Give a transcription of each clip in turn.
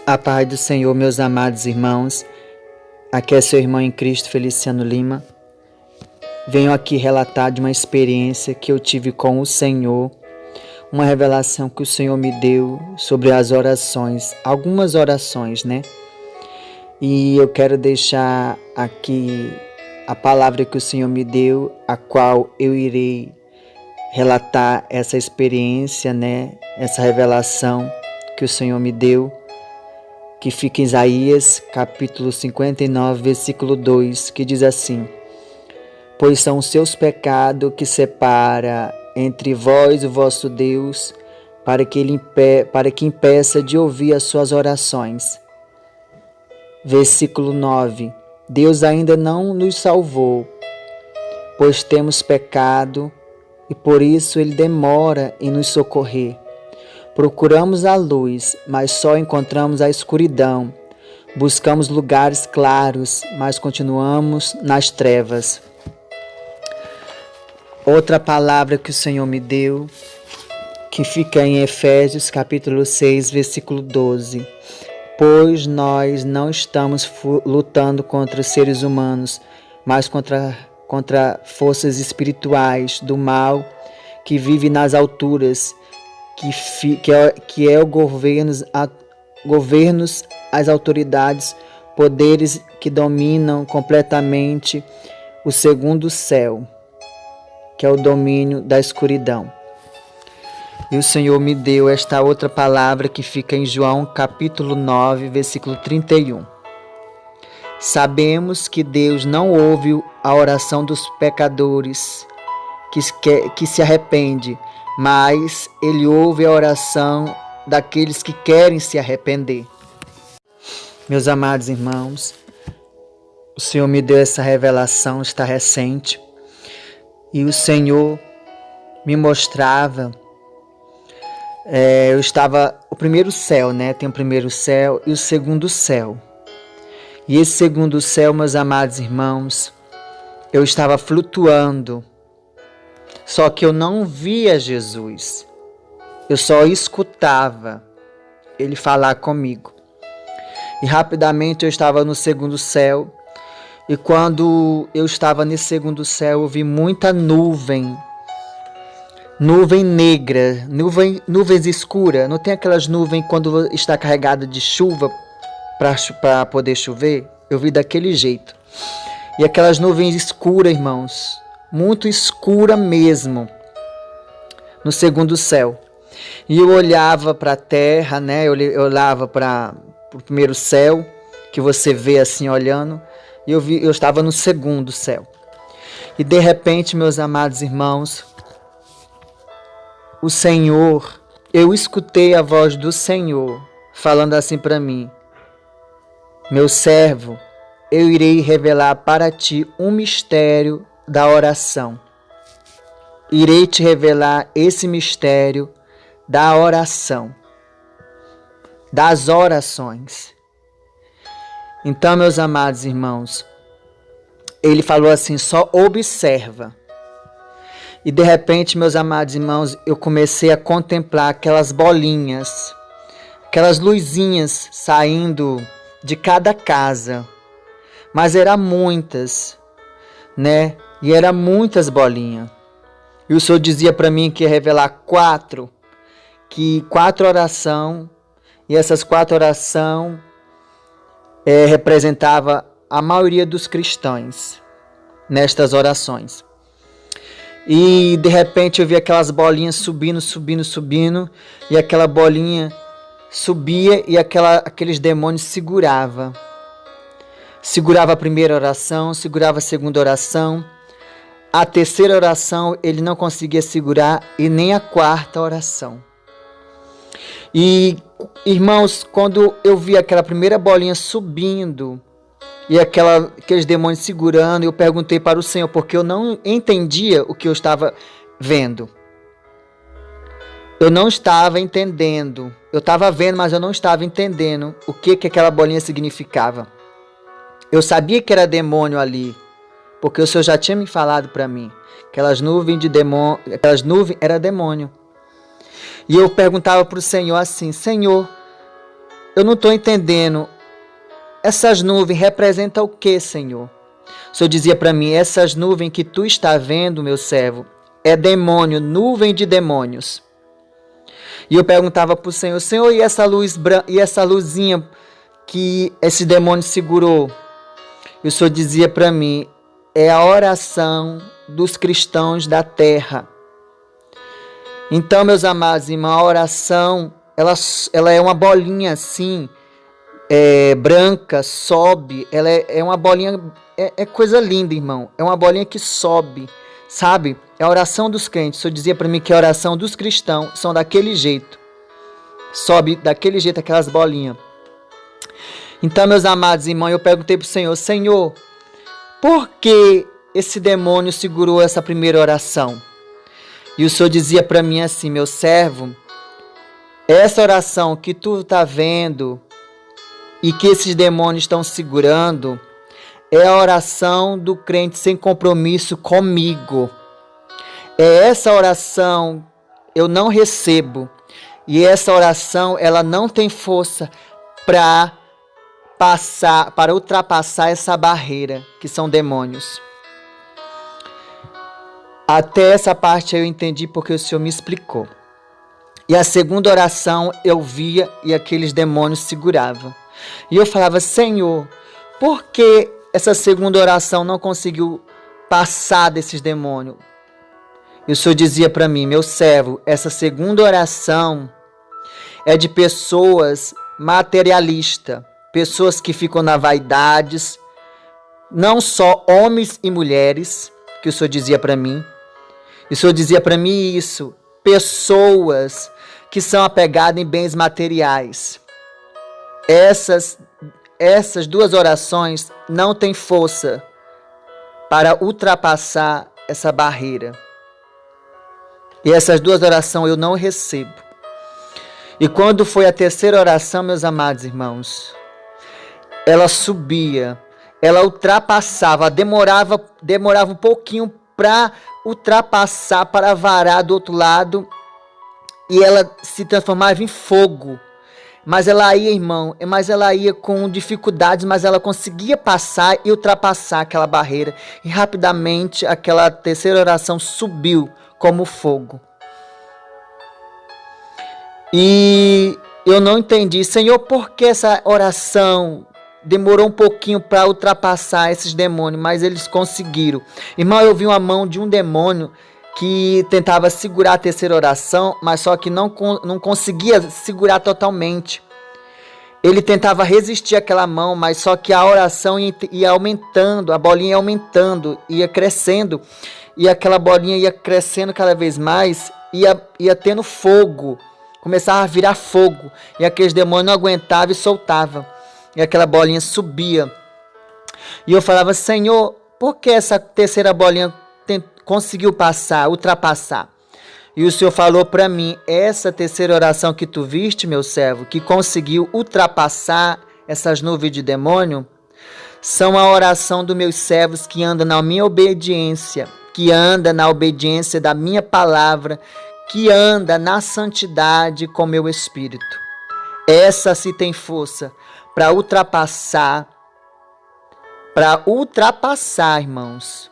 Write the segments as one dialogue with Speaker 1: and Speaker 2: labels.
Speaker 1: A paz do Senhor, meus amados irmãos. Aqui é seu irmão em Cristo, Feliciano Lima. Venho aqui relatar de uma experiência que eu tive com o Senhor, uma revelação que o Senhor me deu sobre as orações, algumas orações, né? E eu quero deixar aqui a palavra que o Senhor me deu, a qual eu irei relatar essa experiência, né? Essa revelação que o Senhor me deu, que fica em Isaías, capítulo 59, versículo 2, que diz assim: Pois são os seus pecados que separa entre vós e o vosso Deus, para que impeça de ouvir as suas orações. Versículo 9: Deus ainda não nos salvou, pois temos pecado, e por isso Ele demora em nos socorrer. Procuramos a luz, mas só encontramos a escuridão. Buscamos lugares claros, mas continuamos nas trevas. Outra palavra que o Senhor me deu, que fica em Efésios capítulo 6, versículo 12. Pois nós não estamos lutando contra os seres humanos, mas contra forças espirituais do mal que vivem nas alturas, que é o governos, as autoridades, poderes que dominam completamente o segundo céu, que é o domínio da escuridão. E o Senhor me deu esta outra palavra que fica em João capítulo 9, versículo 31. Sabemos que Deus não ouve a oração dos pecadores que se arrepende, mas Ele ouve a oração daqueles que querem se arrepender. Meus amados irmãos, o Senhor me deu essa revelação, está recente, e o Senhor me mostrava, o primeiro céu, né? Tem o primeiro céu e o segundo céu. E esse segundo céu, meus amados irmãos, eu estava flutuando, só que eu não via Jesus, eu só escutava Ele falar comigo. E rapidamente eu estava no segundo céu, e quando eu estava nesse segundo céu, eu vi muita nuvem negra, nuvens escuras. Não tem aquelas nuvens quando está carregada de chuva para poder chover? Eu vi daquele jeito. E aquelas nuvens escuras, irmãos, muito escura mesmo, no segundo céu. E eu olhava para a terra, né? Eu olhava para o primeiro céu, que você vê assim olhando, e eu estava no segundo céu. E de repente, meus amados irmãos, o Senhor, eu escutei a voz do Senhor falando assim para mim: meu servo, eu irei revelar para ti um mistério da oração. Irei te revelar esse mistério da oração, das orações. Então, meus amados irmãos, Ele falou assim: só observa. E de repente, meus amados irmãos, eu comecei a contemplar aquelas bolinhas, aquelas luzinhas saindo de cada casa. Mas eram muitas, né? E eram muitas bolinhas. E o Senhor dizia para mim que ia revelar quatro orações, e essas 4 orações representavam a maioria dos cristãos nestas orações. E de repente eu vi aquelas bolinhas subindo, e aquela bolinha subia e aqueles demônios seguravam. Segurava a primeira oração, segurava a segunda oração. A terceira oração ele não conseguia segurar, e nem a quarta oração. E, irmãos, quando eu vi aquela primeira bolinha subindo e aqueles demônios segurando, eu perguntei para o Senhor, porque eu não entendia o que eu estava vendo. Eu não estava entendendo. Eu estava vendo, mas eu não estava entendendo o que aquela bolinha significava. Eu sabia que era demônio ali, porque o Senhor já tinha me falado para mim. Aquelas nuvens era demônio. E eu perguntava para o Senhor assim: Senhor, eu não estou entendendo. Essas nuvens representam o que, Senhor? O Senhor dizia para mim, essas nuvens que tu está vendo, meu servo, é demônio, nuvem de demônios. E eu perguntava para o Senhor, Senhor, e essa luz e essa luzinha que esse demônio segurou? E o Senhor dizia para mim, é a oração dos cristãos da terra. Então, meus amados irmãos, a oração, ela é uma bolinha assim, branca, sobe, ela é uma bolinha, é coisa linda, irmão, é uma bolinha que sobe, sabe? É a oração dos crentes. O Senhor dizia para mim que a oração dos cristãos são daquele jeito, sobe daquele jeito aquelas bolinhas. Então, meus amados irmãos, eu perguntei para o Senhor, Senhor, por que esse demônio segurou essa primeira oração? E o Senhor dizia para mim assim, meu servo, essa oração que tu está vendo e que esses demônios estão segurando é a oração do crente sem compromisso comigo. É essa oração eu não recebo. E essa oração ela não tem força para ultrapassar essa barreira que são demônios. Até essa parte eu entendi porque o Senhor me explicou. E a segunda oração eu via e aqueles demônios seguravam. E eu falava, Senhor, por que essa segunda oração não conseguiu passar desses demônios? E o Senhor dizia para mim, meu servo, essa segunda oração é de pessoas materialistas, pessoas que ficam na vaidades, não só homens e mulheres, que o Senhor dizia para mim. E o Senhor dizia para mim isso, pessoas que são apegadas em bens materiais. Essas duas orações não têm força para ultrapassar essa barreira. E essas duas orações eu não recebo. E quando foi a terceira oração, meus amados irmãos, ela subia, ela ultrapassava, demorava um pouquinho para ultrapassar, para varar do outro lado, e ela se transformava em fogo. Mas ela ia, irmão, com dificuldades, mas ela conseguia passar e ultrapassar aquela barreira. E rapidamente aquela terceira oração subiu como fogo. E eu não entendi, Senhor, por que essa oração demorou um pouquinho para ultrapassar esses demônios, mas eles conseguiram. Irmão, eu vi uma mão de um demônio que tentava segurar a terceira oração, mas só que não conseguia segurar totalmente. Ele tentava resistir àquela mão, mas só que a oração ia aumentando, a bolinha ia aumentando, ia crescendo, e aquela bolinha ia crescendo cada vez mais, ia tendo fogo, começava a virar fogo, e aqueles demônios não aguentavam e soltavam, e aquela bolinha subia. E eu falava, Senhor, por que essa terceira bolinha conseguiu passar, ultrapassar? E o Senhor falou para mim, essa terceira oração que tu viste, meu servo, que conseguiu ultrapassar essas nuvens de demônio, são a oração dos meus servos que andam na minha obediência, que anda na obediência da minha palavra, que anda na santidade com meu espírito. Essa se tem força para ultrapassar, irmãos,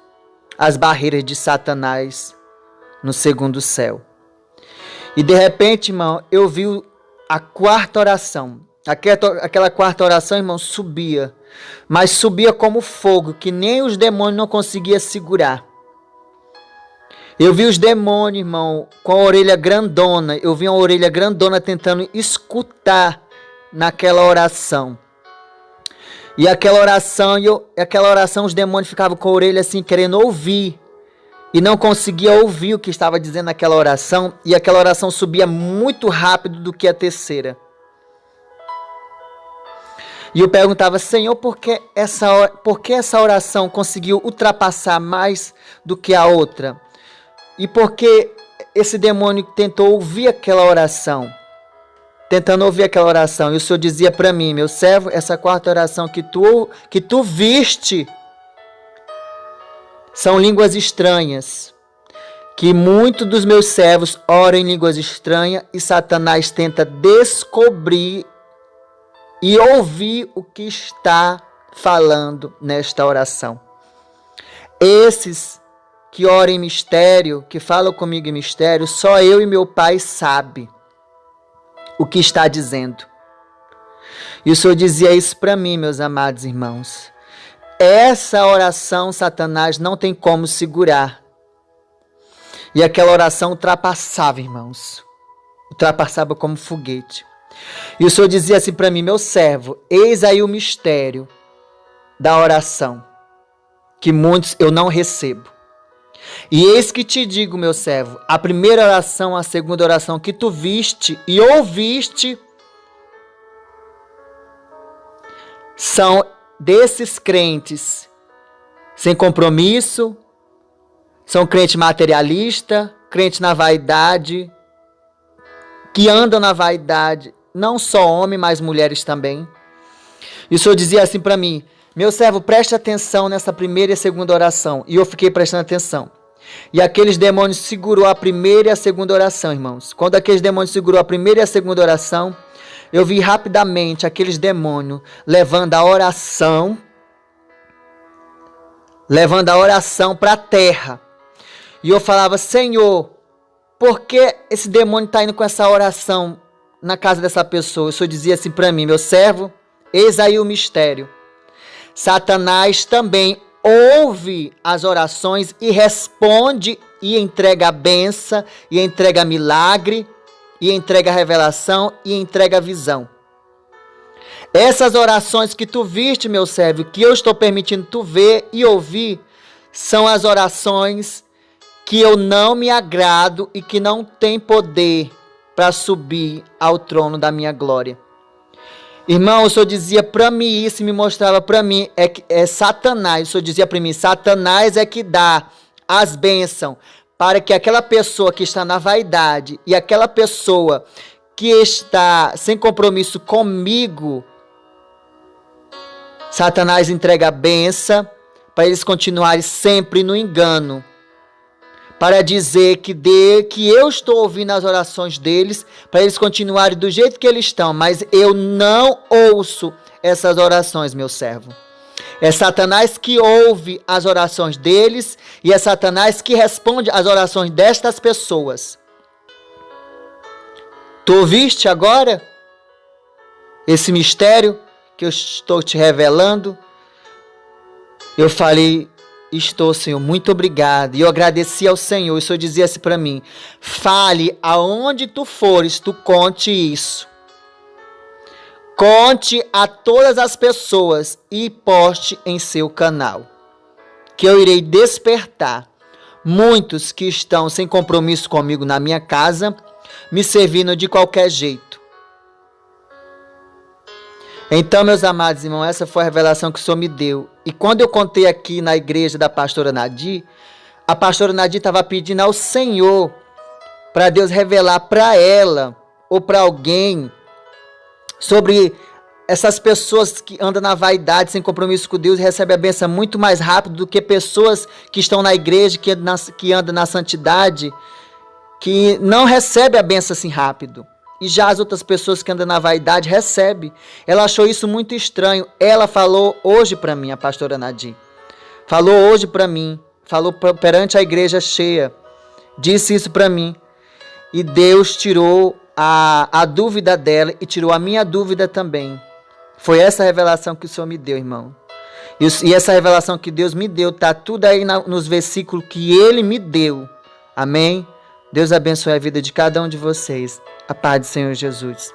Speaker 1: as barreiras de Satanás no segundo céu. E de repente, irmão, eu vi a quarta oração. Aquela quarta oração, irmão, subia. Mas subia como fogo, que nem os demônios não conseguiam segurar. Eu vi os demônios, irmão, com a orelha grandona. Eu vi uma orelha grandona tentando escutar naquela oração. E aquela oração, os demônios ficavam com a orelha assim, querendo ouvir. E não conseguia ouvir o que estava dizendo naquela oração. E aquela oração subia muito rápido do que a terceira. E eu perguntava, Senhor, por que essa oração conseguiu ultrapassar mais do que a outra? E por que esse demônio tentou ouvir aquela oração? Tentando ouvir aquela oração. E o Senhor dizia para mim, meu servo, essa quarta oração que tu viste são línguas estranhas. Que muitos dos meus servos oram em línguas estranhas e Satanás tenta descobrir e ouvir o que está falando nesta oração. Esses que oram em mistério, que falam comigo em mistério, só eu e meu Pai sabe o que está dizendo. E o Senhor dizia isso para mim, meus amados irmãos. Essa oração, Satanás não tem como segurar. E aquela oração ultrapassava, irmãos. Ultrapassava como foguete. E o Senhor dizia assim para mim, meu servo, eis aí o mistério da oração, que muitos eu não recebo. E eis que te digo, meu servo, a primeira oração, a segunda oração que tu viste e ouviste, são desses crentes sem compromisso, são crente materialista, crente na vaidade, que andam na vaidade, não só homens, mas mulheres também. E o Senhor dizia assim para mim, meu servo, preste atenção nessa primeira e a segunda oração. E eu fiquei prestando atenção. E aqueles demônios segurou a primeira e a segunda oração, irmãos. Quando aqueles demônios segurou a primeira e a segunda oração, eu vi rapidamente aqueles demônios levando a oração para a terra. E eu falava, Senhor, por que esse demônio está indo com essa oração na casa dessa pessoa? O Senhor dizia assim para mim, meu servo, eis aí o mistério. Satanás também ouve as orações e responde e entrega a bênção, e entrega milagre, e entrega a revelação, e entrega a visão. Essas orações que tu viste, meu servo, que eu estou permitindo tu ver e ouvir, são as orações que eu não me agrado e que não tem poder para subir ao trono da minha glória. Irmão, o Senhor dizia para mim isso, me mostrava para mim, é Satanás. O Senhor dizia para mim, Satanás é que dá as bênçãos para que aquela pessoa que está na vaidade e aquela pessoa que está sem compromisso comigo, Satanás entrega a bênção para eles continuarem sempre no engano, para dizer que eu estou ouvindo as orações deles, para eles continuarem do jeito que eles estão, mas eu não ouço essas orações, meu servo. É Satanás que ouve as orações deles e é Satanás que responde às orações destas pessoas. Tu ouviste agora esse mistério que eu estou te revelando? Eu falei, estou, Senhor, muito obrigado. E eu agradeci ao Senhor. E o Senhor dizia assim para mim, fale aonde tu fores, tu conte isso. Conte a todas as pessoas e poste em seu canal, que eu irei despertar muitos que estão sem compromisso comigo na minha casa, me servindo de qualquer jeito. Então, meus amados irmãos, essa foi a revelação que o Senhor me deu. E quando eu contei aqui na igreja da pastora Nadir, a pastora Nadir estava pedindo ao Senhor para Deus revelar para ela ou para alguém sobre essas pessoas que andam na vaidade, sem compromisso com Deus, e recebem a bênção muito mais rápido do que pessoas que estão na igreja, que andam na santidade, que não recebem a bênção assim rápido. E já as outras pessoas que andam na vaidade recebem. Ela achou isso muito estranho. Ela falou hoje para mim, a pastora Nadir. Falou hoje para mim. Falou perante a igreja cheia. Disse isso para mim. E Deus tirou a dúvida dela e tirou a minha dúvida também. Foi essa revelação que o Senhor me deu, irmão. E essa revelação que Deus me deu, tá tudo aí nos versículos que Ele me deu. Amém? Deus abençoe a vida de cada um de vocês. A paz do Senhor Jesus.